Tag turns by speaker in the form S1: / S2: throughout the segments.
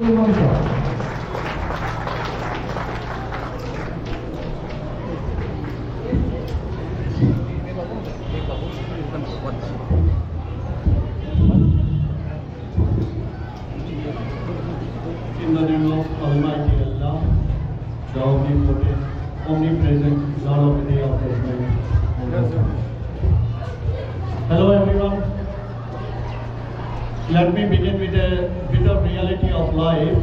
S1: In the name of Almighty Allah, the omnipotent, omnipresent, Lord of the day of judgment. Hello everyone. Let me begin with a bit of reality of life.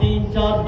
S1: 3-4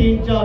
S1: 3-4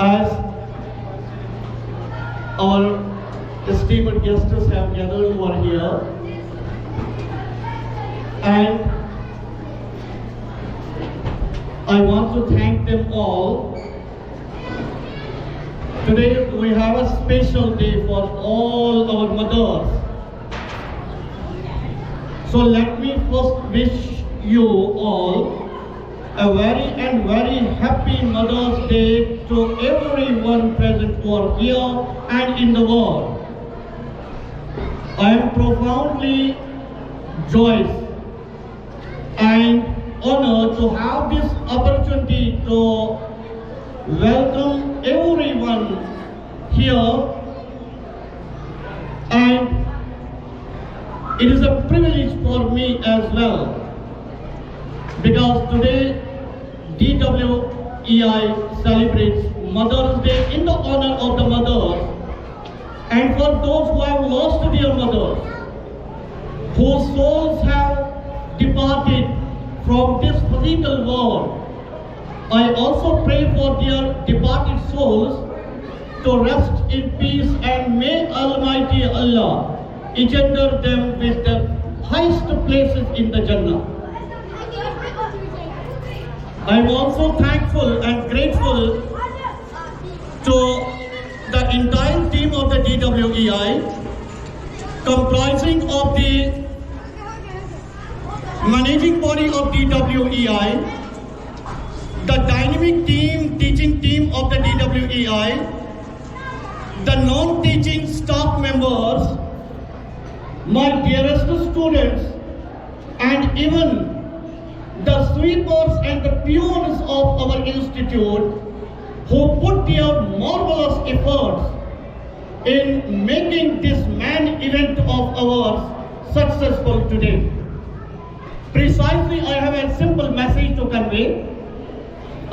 S1: As our esteemed guests have gathered over here, and I want to thank them all. Today we have a special day for all our mothers. So let me first wish you all a very happy Mother's Day to everyone present over here and in the world. I am profoundly joyous and honored to have this opportunity to welcome everyone here, and it is a privilege for me as well, because today DWEI celebrates Mother's Day in the honor of the mothers, and for those who have lost their mothers, whose souls have departed from this physical world. I also pray for their departed souls to rest in peace, and may Almighty Allah engender them with the highest places in the Jannah. I am also thankful and grateful to the entire team of the DWEI, comprising of the managing body of DWEI, the dynamic team, teaching team of the DWEI, the non-teaching staff members, my dearest students, and even the sweepers and the peons of our institute, who put their marvelous efforts in making this main event of ours successful today. Precisely, I have a simple message to convey.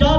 S1: 4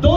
S1: 2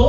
S1: 2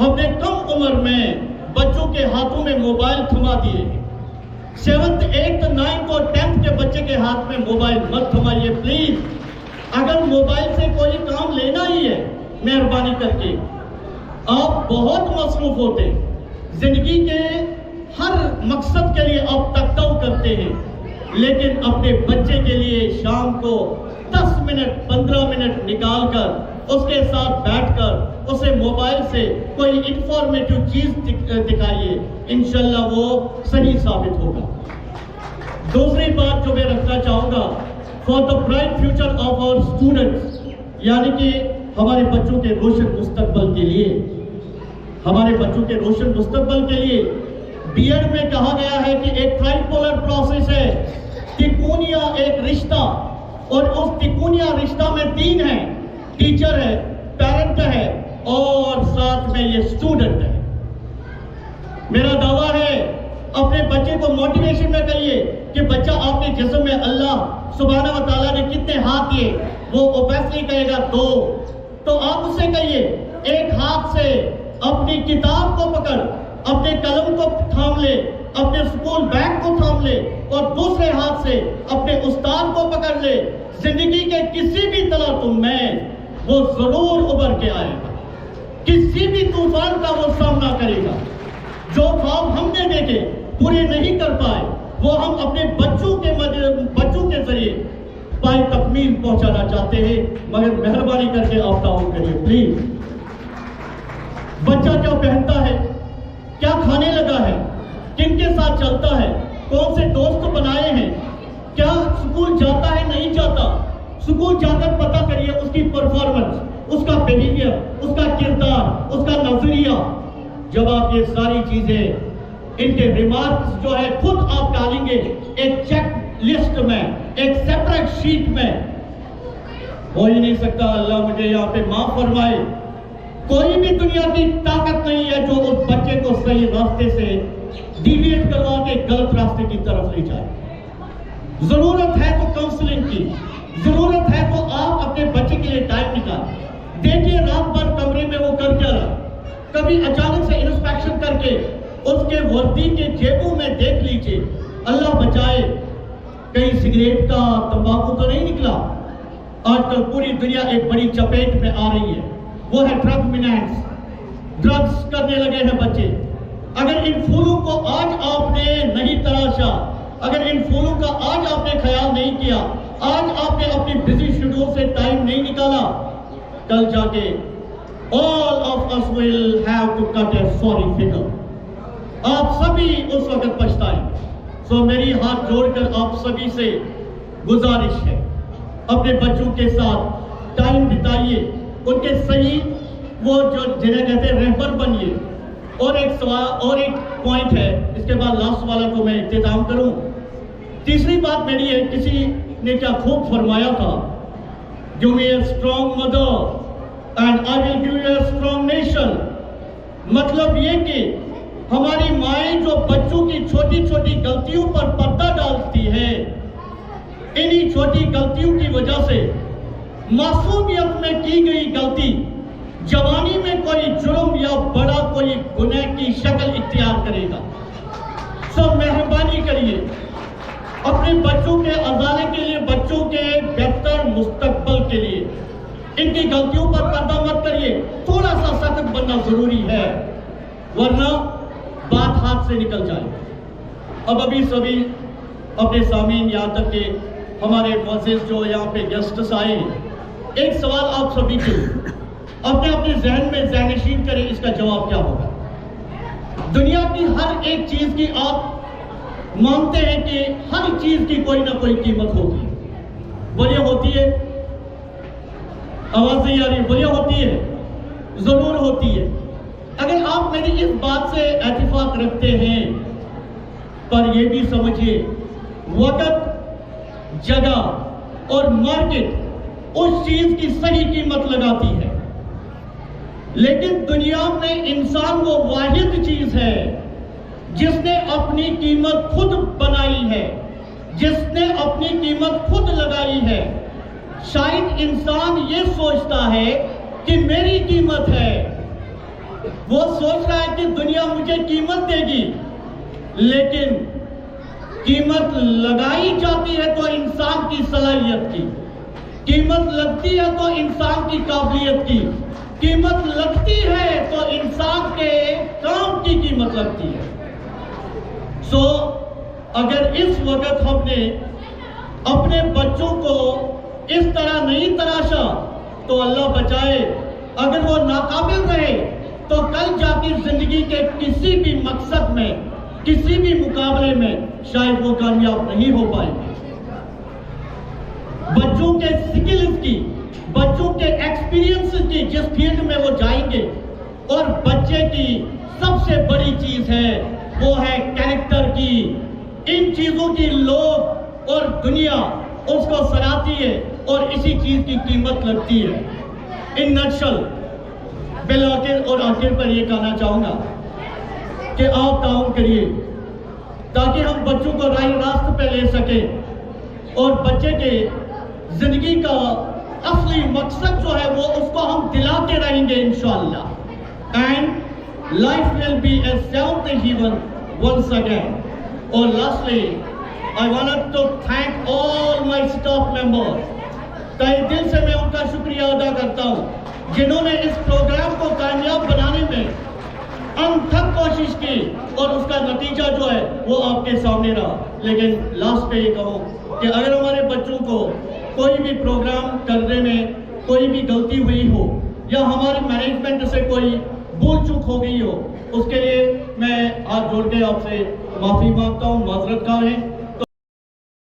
S1: ہم نے کم عمر میں بچوں کے ہاتھوں میں mobile تھما دیے ہیں. 7th 8th 9th اور 10th کے بچے کے ہاتھ میں موبائل مت تھمائیے پلیز. اگر موبائل سے کوئی کام لینا ہی ہے مہربانی کر کے. آپ بہت مصروف ہوتے ہیں, زندگی کے ہر مقصد کے لیے آپ تکتو کرتے ہیں, لیکن اپنے بچے کے لیے شام کو 10 منٹ 15 منٹ نکال کر اس کے ساتھ بیٹھ کر اسے موبائل سے کوئی انفارمیٹو چیز دکھائیے, انشاءاللہ وہ صحیح ثابت ہوگا. دوسری بات جو میں رکھنا چاہوں گا, for the bright future of our students, یعنی کہ ہمارے بچوں کے روشن مستقبل کے لیے, ہمارے بچوں کے روشن مستقبل کے لیے بی ایڈ میں کہا گیا ہے کہ ایک ٹرائپولر پروسیس ہے. تکونیا ایک رشتہ, اور اس تکونیا رشتہ میں 3 ہیں, ٹیچر ہے, پیرنٹ ہے, اور ساتھ میں یہ اسٹوڈنٹ ہے. میرا دعویٰ ہے اپنے بچے کو موٹیویشن میں کہیے کہ بچہ آپ کے جسم میں اللہ سبحانہ و تعالیٰ نے کتنے ہاتھ دیے, وہ اوبیسلی کہے گا 2, تو آپ اس سے کہیے ایک ہاتھ سے اپنی کتاب کو پکڑ, اپنے قلم کو تھام لے, اپنے اسکول بیگ کو تھام لے, اور دوسرے ہاتھ سے اپنے استاد کو پکڑ لے. زندگی کے کسی بھی تلاطم میں وہ ضرور ابھر کے آئے گا, کسی بھی طوفان کا وہ سامنا کرے گا. جو خواب ہم نے دیکھے پورے نہیں کر پائے وہ ہم اپنے بچوں کے ذریعے پائے تکمیل پہنچانا چاہتے ہیں, مگر مہربانی کر کے آپ تعاون کریے پلیز. بچہ کیا پہنتا ہے, کیا کھانے لگا ہے, کن کے ساتھ چلتا ہے, کون سے دوست بنائے ہیں, کیا سکول جاتا ہے نہیں جاتا, سکول جا کر پتہ کریے اس کی پرفارمنس, اس کا بیہیویئر, اس کا کردار, اس کا نظریہ. جب آپ یہ ساری چیزیں ان کے ریمارکس جو ہے خود آپ ڈالیں گے ایک چیک لسٹ میں, ایک سیپریٹ شیٹ میں, ہو ہی نہیں سکتا. اللہ مجھے یہاں پہ معاف فرمائے, کوئی بھی دنیا کی طاقت نہیں ہے جو اس بچے کو صحیح راستے سے ڈیویٹ کروا کے غلط راستے کی طرف لے جائے. ضرورت ہے تو کاؤنسلنگ کی, ضرورت ہے تو آپ اپنے بچے کے لیے ٹائم نکال دیکھیے. رات بھر کمرے میں وہ کر کیا رہا, کبھی اچانک سے انسپیکشن کر کے اس کے وردی کے جیبوں میں دیکھ لیجئے. اللہ بچائے کہیں سگریٹ کا تمباکو تو نہیں نکلا. آج کل پوری دنیا ایک بڑی چپیٹ میں آ رہی ہے, وہ ہے ڈرگ مینس, ڈرگز کرنے لگے ہیں بچے. اگر ان پھولوں کو آج آپ نے نہیں تراشا, اگر ان پھولوں کا آج آپ نے خیال نہیں کیا, آج آپ نے اپنی بزی شیڈول سے ٹائم نہیں نکالا, کل جا کے all of us will have to cut a sorry figure. آپ سبھی اس وقت پچھتائیں. سو میری ہاتھ جوڑ کر آپ سبھی سے گزارش ہے, اپنے بچوں کے ساتھ ٹائم بتائیے, ان کے صحیح وہ جو جنہیں کہتے ہیں رہبر بنیے. اور ایک سوال اور ایک پوائنٹ ہے, اس کے بعد لاسٹ والا کو میں اختتام کروں. تیسری بات میری ہے, کسی نے کیا خوب فرمایا تھا, give me a strong mother and I will give you a strong nation. مطلب یہ کہ ہماری مائیں جو بچوں کی چھوٹی چھوٹی غلطیوں پر پردہ ڈالتی ہے, انہی چھوٹی غلطیوں کی وجہ سے معصومیت میں کی گئی غلطی جوانی میں کوئی جرم یا بڑا کوئی گناہ کی شکل اختیار کرے گا. سو مہربانی کریے اپنے بچوں کے ازالے کے لیے, بچوں کے بہتر مستقبل کے لیے ان کی غلطیوں پر پردہ مت کریے. تھوڑا سا سخت بننا ضروری ہے, ورنہ بات ہاتھ سے نکل جائے. اب ابھی سبھی اپنے سامعین یہاں تک کہ ہمارے معزز جو یہاں پہ گیسٹس آئے ہیں, ایک سوال آپ سبھی کے اپنے اپنے ذہن میں ذہن نشین کریں, اس کا جواب کیا ہوگا. دنیا کی ہر ایک چیز کی آپ مانتے ہیں کہ ہر چیز کی کوئی نہ کوئی قیمت ہوتی ہے, بولیے ہوتی ہے, آواز نہیں آ رہی, بولیے ہوتی ہے, ضرور ہوتی ہے. اگر آپ میری اس بات سے اتفاق رکھتے ہیں, پر یہ بھی سمجھیے وقت, جگہ اور مارکیٹ اس چیز کی صحیح قیمت لگاتی ہے, لیکن دنیا میں انسان وہ واحد چیز ہے جس نے اپنی قیمت خود بنائی ہے, جس نے اپنی قیمت خود لگائی ہے. شاید انسان یہ سوچتا ہے کہ میری قیمت ہے, وہ سوچ رہا ہے کہ دنیا مجھے قیمت دے گی، لیکن قیمت لگائی جاتی ہے تو انسان کی صلاحیت کی، قیمت لگتی ہے تو انسان کی قابلیت کی، قیمت لگتی ہے تو انسان کے کام کی قیمت لگتی ہے۔ سو اگر اس وقت ہم نے اپنے بچوں کو اس طرح نہیں تراشا تو اللہ بچائے اگر وہ ناقابل رہے تو کل جا کے زندگی کے کسی بھی مقصد میں، کسی بھی مقابلے میں شاید وہ کامیاب نہیں ہو پائیں گے۔ بچوں کے سکلز کی، بچوں کے ایکسپیرینس کی جس فیلڈ میں وہ جائیں گے، اور بچے کی سب سے بڑی چیز ہے وہ ہے کیریکٹر کی، ان چیزوں کی لوگ اور دنیا اس کو سراہتی ہے اور اسی چیز کی قیمت لگتی ہے۔ ان نٹشل بالآخر اور آخر پر یہ کہنا چاہوں گا کہ آپ تعاون کریے تاکہ ہم بچوں کو راہ راست پہ لے سکیں، اور بچے کے زندگی کا اصلی مقصد جو ہے وہ اس کو ہم دلاتے رہیں گے انشاءاللہ۔ And life will be a seventh heaven once again. اور lastly I wanted to thank all my staff members۔ تہہ دل سے میں ان کا شکریہ ادا کرتا ہوں جنہوں نے اس پروگرام کو کامیاب بنانے میں انتھک کوشش کی، اور اس کا نتیجہ جو ہے وہ آپ کے سامنے رہا۔ لیکن لاسٹ پہ یہ کہوں کہ اگر ہمارے بچوں کو کوئی بھی پروگرام کرنے میں کوئی بھی غلطی ہوئی ہو یا ہماری مینجمنٹ سے کوئی بھول چوک ہو گئی ہو، اس کے لیے میں ہاتھ جوڑ کے آپ سے معافی مانگتا ہوں، معذرت خواہ ہیں۔